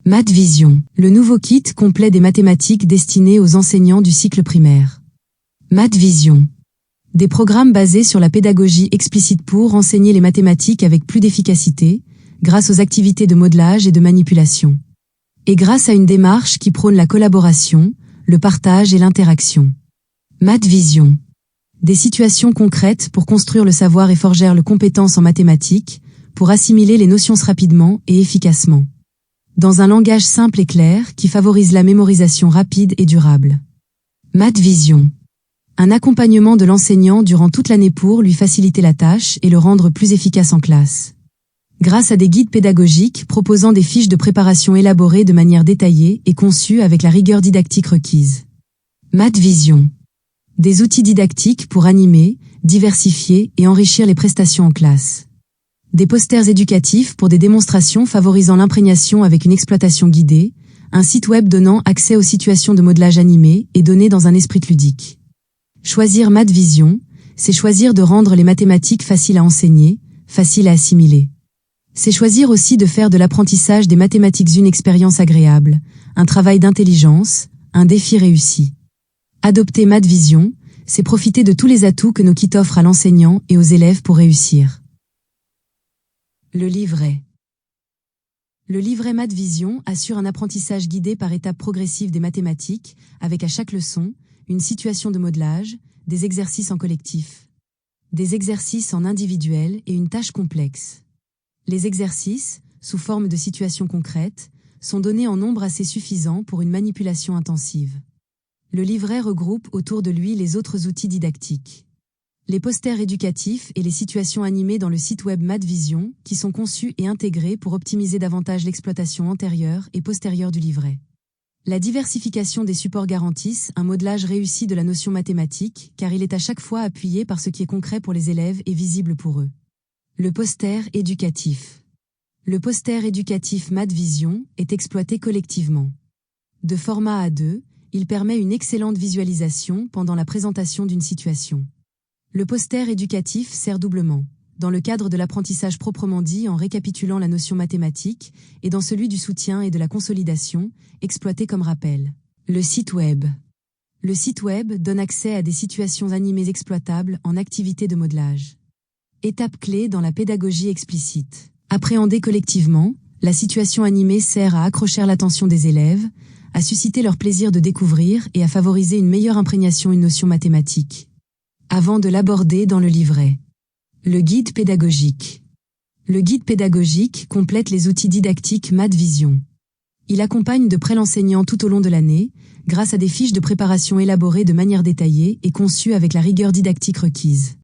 Math Vision, le nouveau kit complet des mathématiques destiné aux enseignants du cycle primaire. Math Vision, des programmes basés sur la pédagogie explicite pour enseigner les mathématiques avec plus d'efficacité, grâce aux activités de modelage et de manipulation. Et grâce à une démarche qui prône la collaboration, le partage et l'interaction. Math Vision, des situations concrètes pour construire le savoir et forger le compétence en mathématiques, pour assimiler les notions rapidement et efficacement. Dans un langage simple et clair qui favorise la mémorisation rapide et durable. Math Vision, un accompagnement de l'enseignant durant toute l'année pour lui faciliter la tâche et le rendre plus efficace en classe. Grâce à des guides pédagogiques proposant des fiches de préparation élaborées de manière détaillée et conçues avec la rigueur didactique requise. Math Vision, des outils didactiques pour animer, diversifier et enrichir les prestations en classe. Des posters éducatifs pour des démonstrations favorisant l'imprégnation avec une exploitation guidée, un site web donnant accès aux situations de modelage animé et donné dans un esprit ludique. Choisir Math Vision, c'est choisir de rendre les mathématiques faciles à enseigner, faciles à assimiler. C'est choisir aussi de faire de l'apprentissage des mathématiques une expérience agréable, un travail d'intelligence, un défi réussi. Adopter Math Vision, c'est profiter de tous les atouts que nos kits offrent à l'enseignant et aux élèves pour réussir. Le livret. Le livret Math Vision assure un apprentissage guidé par étapes progressives des mathématiques, avec à chaque leçon, une situation de modelage, des exercices en collectif, des exercices en individuel et une tâche complexe. Les exercices, sous forme de situations concrètes, sont donnés en nombre assez suffisant pour une manipulation intensive. Le livret regroupe autour de lui les autres outils didactiques. Les posters éducatifs et les situations animées dans le site web Math Vision, qui sont conçus et intégrés pour optimiser davantage l'exploitation antérieure et postérieure du livret. La diversification des supports garantissent un modelage réussi de la notion mathématique, car il est à chaque fois appuyé par ce qui est concret pour les élèves et visible pour eux. Le poster éducatif. Le poster éducatif Math Vision est exploité collectivement. De format A2, il permet une excellente visualisation pendant la présentation d'une situation. Le poster éducatif sert doublement, dans le cadre de l'apprentissage proprement dit en récapitulant la notion mathématique, et dans celui du soutien et de la consolidation, exploité comme rappel. Le site web. Le site web donne accès à des situations animées exploitables en activité de modelage. Étape clé dans la pédagogie explicite. Appréhender collectivement, la situation animée sert à accrocher l'attention des élèves, à susciter leur plaisir de découvrir et à favoriser une meilleure imprégnation d'une notion mathématique. Avant de l'aborder dans le livret. Le guide pédagogique. Le guide pédagogique complète les outils didactiques Math Vision. Il accompagne de près l'enseignant tout au long de l'année, grâce à des fiches de préparation élaborées de manière détaillée et conçues avec la rigueur didactique requise.